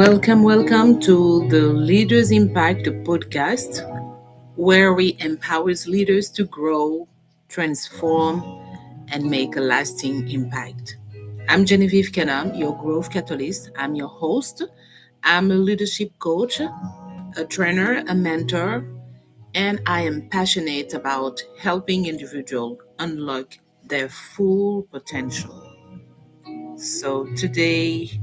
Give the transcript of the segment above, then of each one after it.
Welcome to the Leaders Impact podcast, where we empower leaders to grow, transform, and make a lasting impact. I'm Genevieve Kenam, your growth catalyst. I'm your host. I'm a leadership coach, a trainer, a mentor, and I am passionate about helping individuals unlock their full potential. So today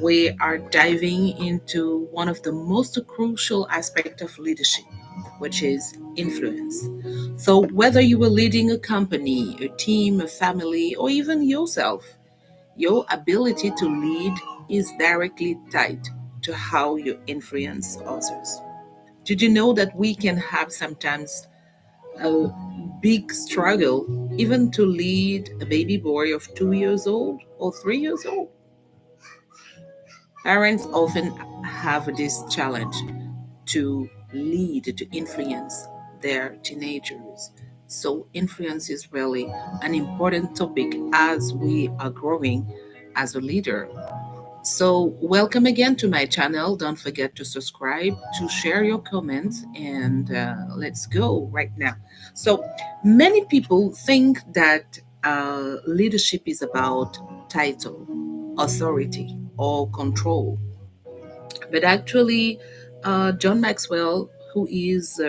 we are diving into one of the most crucial aspects of leadership, which is influence. So, whether you are leading a company, a team, a family, or even yourself, your ability to lead is directly tied to how you influence others. Did you know that we can have sometimes a big struggle even to lead a baby boy of 2 years old or 3 years old? Parents often have this challenge to lead, to influence their teenagers. So, influence is really an important topic as we are growing as a leader. So, welcome again to my channel. Don't forget to subscribe, to share your comments, and let's go right now. So, many people think that leadership is about title, authority, or control. But actually, John Maxwell, who is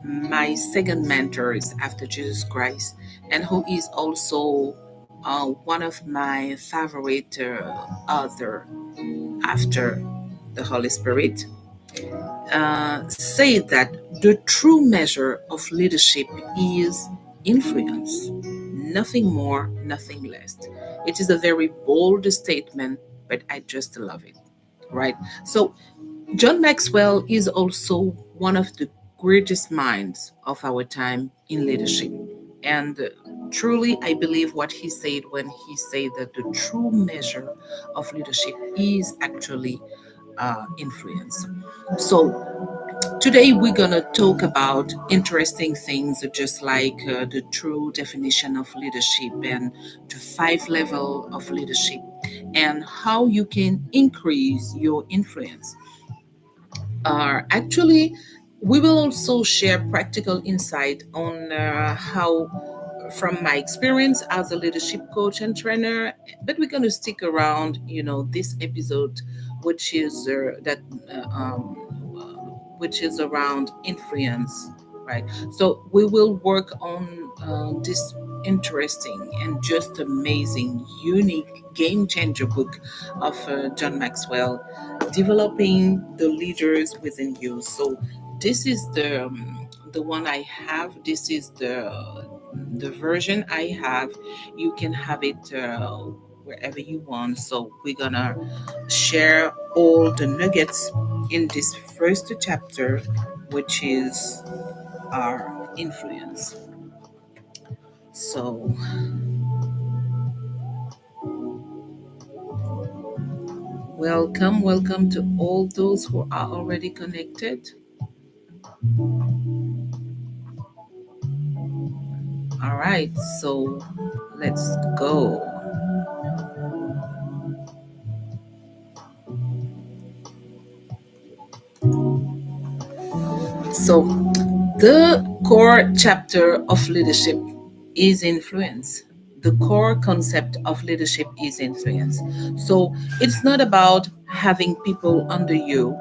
my second mentor after Jesus Christ, and who is also one of my favorite author after the Holy Spirit, say that the true measure of leadership is influence, nothing more, nothing less. It is a very bold statement, but I just love it. Right. So John Maxwell is also one of the greatest minds of our time in leadership. And truly, I believe what he said when he said that the true measure of leadership is actually influence. So, today we're going to talk about interesting things just like the true definition of leadership and the five level of leadership and how you can increase your influence. Actually, we will also share practical insight on how, from my experience as a leadership coach and trainer, but we're going to stick around, this episode, which is which is around influence, right? So we will work on this interesting and just amazing, unique, game changer book of John Maxwell, developing the leaders within you. So this is the one I have. This is the version I have. You can have it wherever you want. So we're gonna share all the nuggets in this first chapter, which is our influence. So, welcome to all those who are already connected. All right, so let's go. So, the core chapter of leadership is influence. The core concept of leadership is influence. So, it's not about having people under you,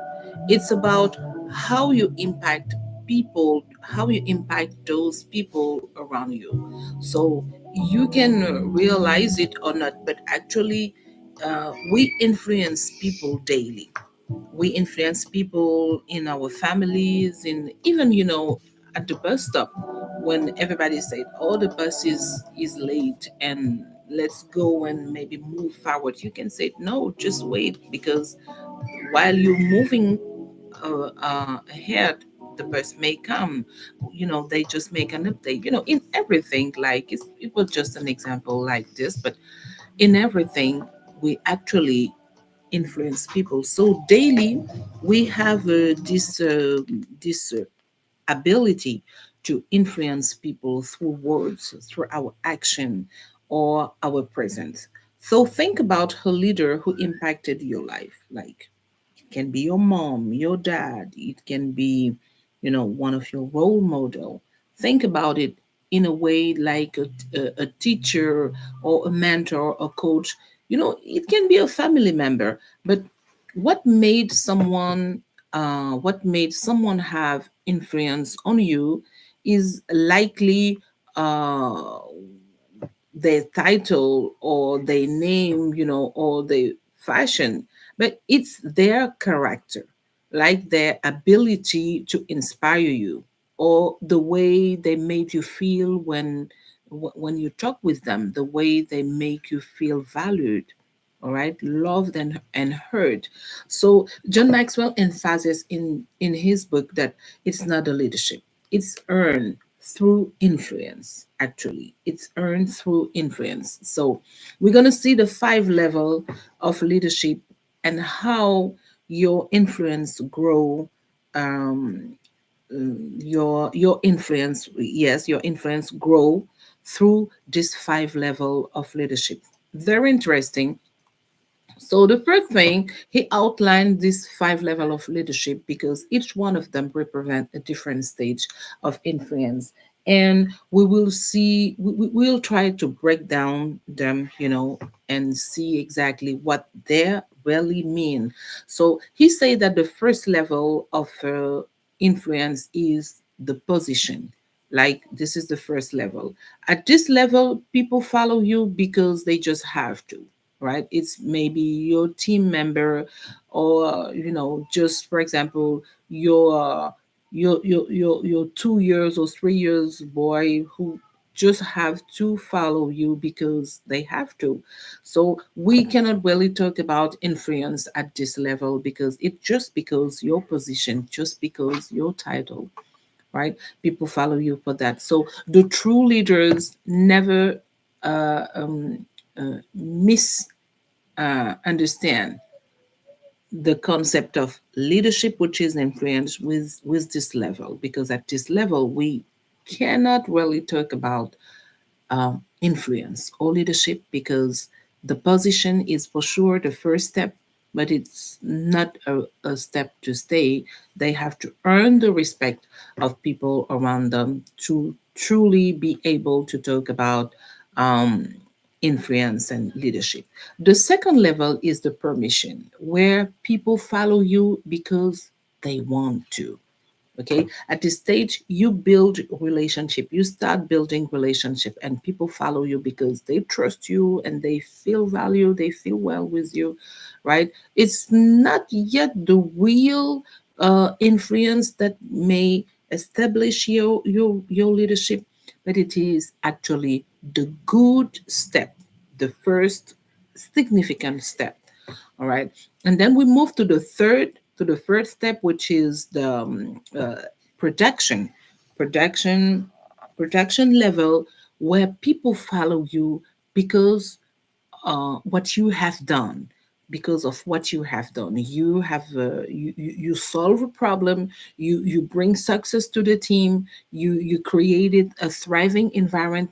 it's about how you impact people, how you impact those people around you. So, you can realize it or not, but actually, we influence people daily. We influence people in our families, in even at the bus stop, when everybody said, oh, the bus is late and let's go and maybe move forward, you can say no, just wait, because while you're moving ahead, the bus may come. They just make an update, in everything. Like it was just an example like this, but in everything we actually influence people. So daily, we have this ability to influence people through words, through our action, or our presence. So think about a leader who impacted your life. Like, it can be your mom, your dad, it can be, one of your role model. Think about it in a way like a teacher or a mentor or coach. It can be a family member, but what made someone what made someone have influence on you is likely uh, their title or their name, or their fashion, but it's their character, like their ability to inspire you, or the way they made you feel when you talk with them, the way they make you feel valued, all right, loved and heard. So John Maxwell emphasizes in his book that it's not a leadership, it's earned through influence. Actually, it's earned through influence. So we're going to see the 5 level of leadership and how your influence grow. Your influence, yes, your influence grow through this 5 level of leadership. Very interesting. So the first thing, he outlined this 5 level of leadership because each one of them represent a different stage of influence. And we'll try to break down them, and see exactly what they really mean. So he said that the first level of influence is the position. Like, this is the first level. At this level, people follow you because they just have to, right? It's maybe your team member, or just for example, your 2 years or 3 years boy who just have to follow you because they have to. So we cannot really talk about influence at this level because it's just because your position, just because your title, right? People follow you for that. So the true leaders never miss understand the concept of leadership, which is influence, with this level, because at this level we cannot really talk about influence or leadership, because the position is for sure the first step, but it's not a step to stay. They have to earn the respect of people around them to truly be able to talk about influence and leadership. The second level is the permission, where people follow you because they want to. Okay, at this stage you build relationship, you start building relationship, and people follow you because they trust you and they feel value, they feel well with you, right? It's not yet the real influence that may establish your leadership, but it is actually the good step, the first significant step. All right. And then we move to the third step, which is the protection, protection, protection level, where people follow you because what you have done, because of what you have done. You solve a problem, you bring success to the team, you created a thriving environment,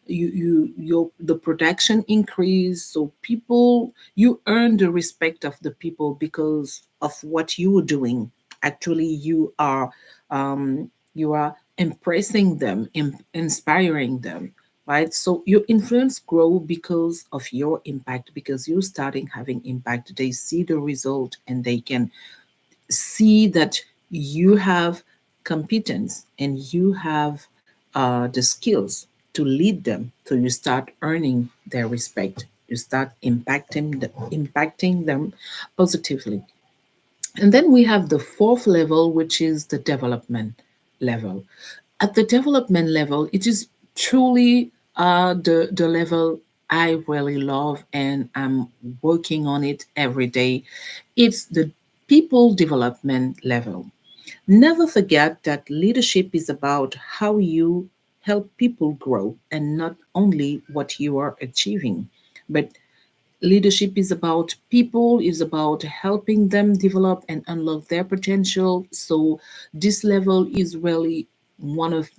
the production increase, so people, you earn the respect of the people because of what you are doing. Actually, you are impressing them, inspiring them, right? So your influence grow because of your impact, because you're starting having impact. They see the result and they can see that you have competence and you have the skills to lead them. So you start earning their respect. You start impacting them positively. And then we have the fourth level, which is the development level. At the development level, it is truly the level I really love, and I'm working on it every day. It's the people development level. Never forget that leadership is about how you help people grow and not only what you are achieving. But leadership is about people, is about helping them develop and unlock their potential. So this level is really one of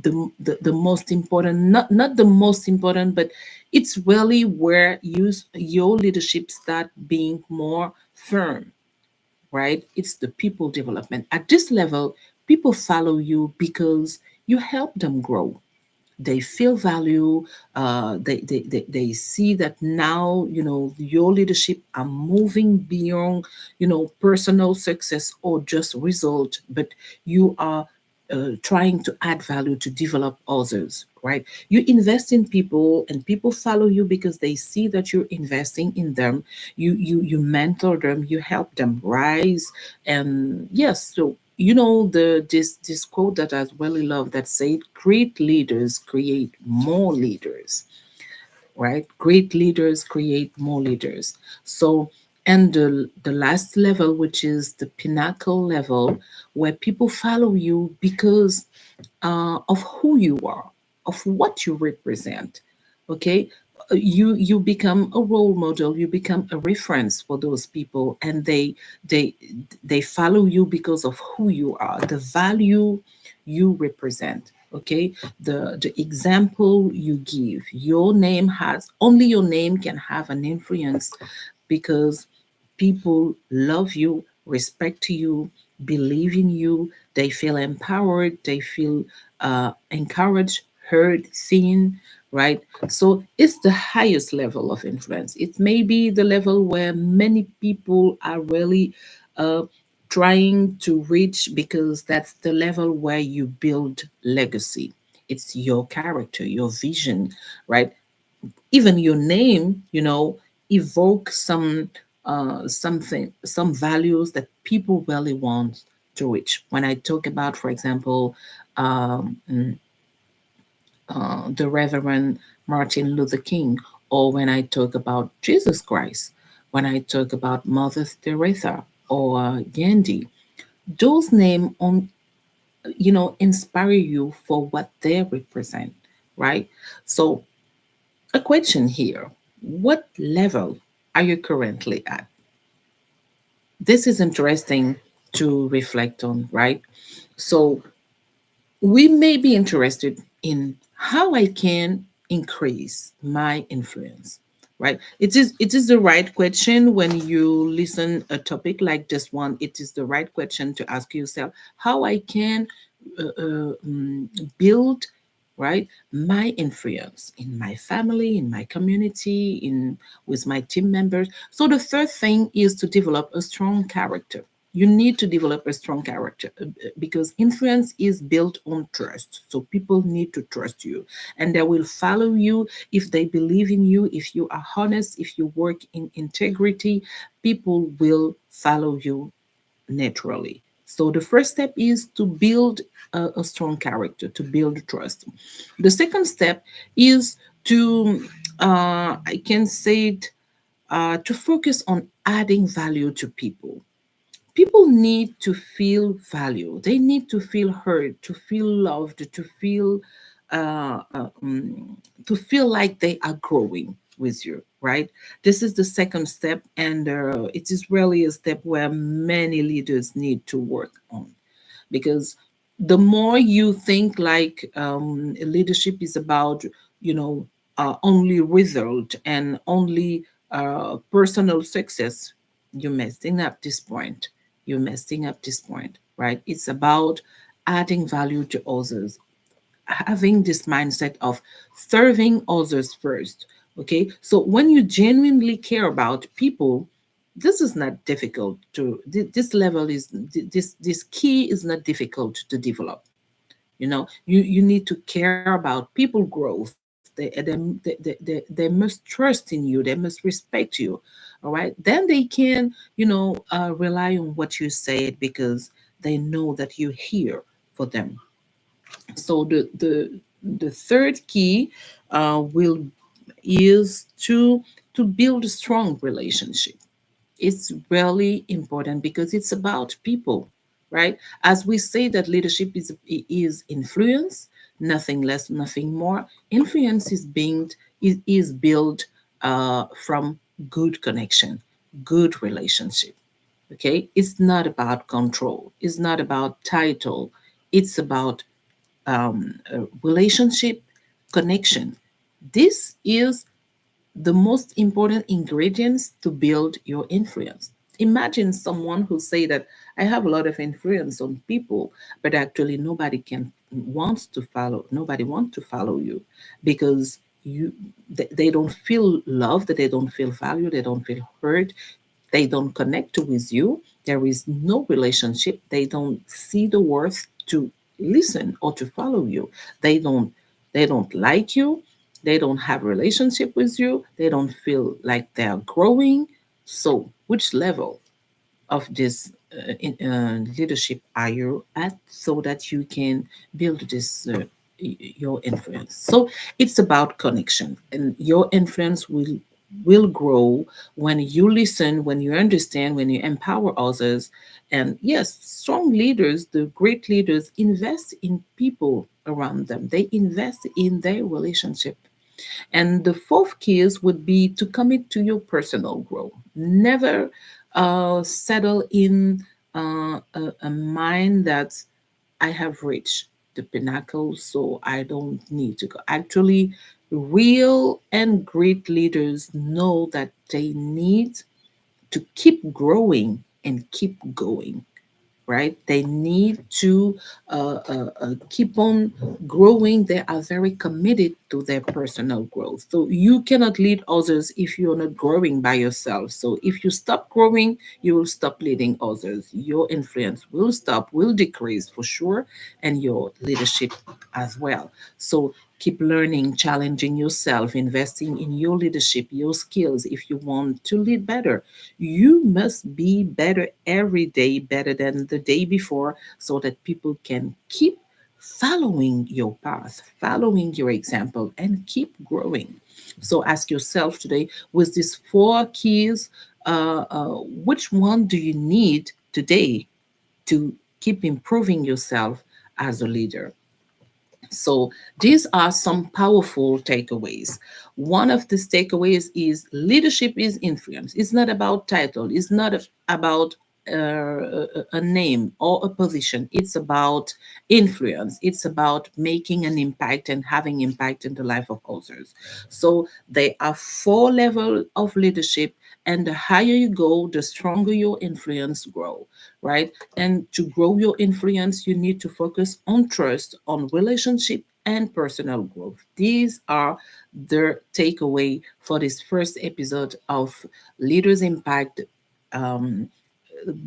the most important, not the most important, but it's really where your leadership start being more firm, right? It's the people development. At this level, people follow you because you help them grow. They feel value. They see that now, your leadership are moving beyond, personal success or just result, but you are trying to add value to develop others, right? You invest in people and people follow you because they see that you're investing in them. You mentor them, you help them rise. And yes, so this quote that I really love that said, great leaders create more leaders, right? Great leaders create more leaders. So, and the last level, which is the pinnacle level, where people follow you because of who you are, of what you represent. Okay, you become a role model. You become a reference for those people, and they they follow you because of who you are, the value you represent. Okay, the example you give. Your name has only your name can have an influence because people love you, respect you, believe in you. They feel empowered, they feel encouraged, heard, seen, right? So it's the highest level of influence. It may be the level where many people are really uh, trying to reach because that's the level where you build legacy. It's your character, your vision, right? Even your name, evoke some values that people really want to reach. When I talk about, for example, um, the Reverend Martin Luther King, or when I talk about Jesus Christ, when I talk about Mother Teresa or Gandhi, those names on inspire you for what they represent, right? So a question here: what level are you currently at? This is interesting to reflect on, right? So, we may be interested in how I can increase my influence, right? It is the right question when you listen a topic like this one. It is the right question to ask yourself how I can build, right, my influence in my family, in my community, in with my team members. So the third thing is to develop a strong character. You need to develop a strong character because influence is built on trust. So people need to trust you and they will follow you if they believe in you. If you are honest, if you work in integrity, people will follow you naturally. So the first step is to build a strong character, to build trust. The second step is to, I can say it, to focus on adding value to people. People need to feel value. They need to feel heard, to feel loved, uh, uh, um, to feel like they are growing with you, right? This is the second step, and it is really a step where many leaders need to work on because the more you think like leadership is about, only result and only personal success, you're messing up this point. You're messing up this point, right? It's about adding value to others, having this mindset of serving others first. Okay, so when you genuinely care about people, this is not difficult to this level is this key is not difficult to develop. You need to care about people growth. They must trust in you, they must respect you. All right, then they can rely on what you said because they know that you're here for them. So the third key will is to build a strong relationship. It's really important because it's about people, right? As we say that leadership is influence, nothing less, nothing more. Influence is built from good connection, good relationship. Okay, it's not about control. It's not about title. It's about relationship, connection. This is the most important ingredients to build your influence. Imagine someone who say that I have a lot of influence on people, but actually nobody wants to follow you because they don't feel loved, they don't feel valued, they don't feel heard, they don't connect with you. There is no relationship. They don't see the worth to listen or to follow you. They don't they don't like you. They don't have relationship with you. They don't feel like they are growing. So, which level of this leadership are you at so that you can build your influence? So it's about connection, and your influence will grow when you listen, when you understand, when you empower others. And yes, strong leaders, the great leaders, invest in people around them. They invest in their relationship. And the fourth keys would be to commit to your personal growth. Never settle in a mind that I have reached the pinnacle, so I don't need to go. Actually, real and great leaders know that they need to keep growing and keep going, right? They need to keep on growing. They are very committed to their personal growth. So you cannot lead others if you're not growing by yourself. So if you stop growing, you will stop leading others. Your influence will stop, will decrease for sure, and your leadership as well. So keep learning, challenging yourself, investing in your leadership, your skills. If you want to lead better, you must be better every day, better than the day before, so that people can keep following your path, following your example, and keep growing. So ask yourself today, with these four keys, which one do you need today to keep improving yourself as a leader? So these are some powerful takeaways. One of these takeaways is leadership is influence. It's not about title. It's not about a name or a position. It's about influence. It's about making an impact and having impact in the life of others. So there are four levels of leadership, and the higher you go, the stronger your influence grow, right? And to grow your influence, you need to focus on trust, on relationship, and personal growth. These are the takeaway for this first episode of Leaders Impact, um,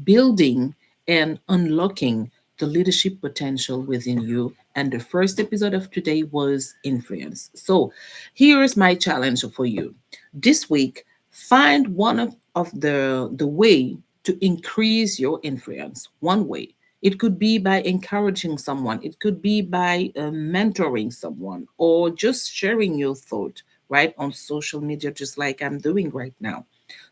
building and unlocking the leadership potential within you. And the first episode of today was influence. So here's my challenge for you. This week, find one of the way to increase your influence. One way. It could be by encouraging someone, it could be by mentoring someone, or just sharing your thought right on social media, just like I'm doing right now.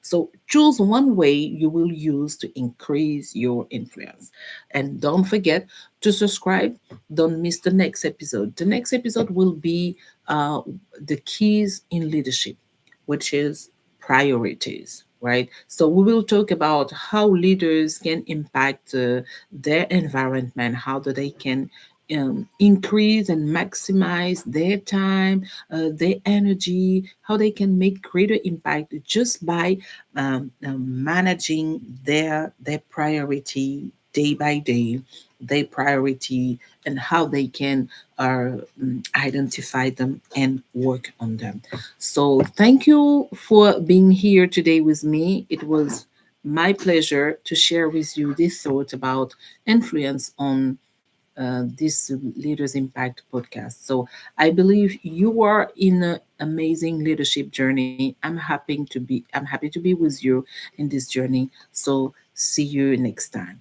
So choose one way you will use to increase your influence. And don't forget to subscribe. Don't miss the next episode. The next episode will be uh, the keys in leadership, which is priorities, right? So we will talk about how leaders can impact their environment, how do they can increase and maximize their time, their energy, how they can make greater impact just by managing their priority day by day, their priority, and how they can identify them and work on them. So thank you for being here today with me. It was my pleasure to share with you this thought about influence on this Leaders Impact podcast. So I believe you are in an amazing leadership journey. I'm happy to be with you in this journey. So see you next time.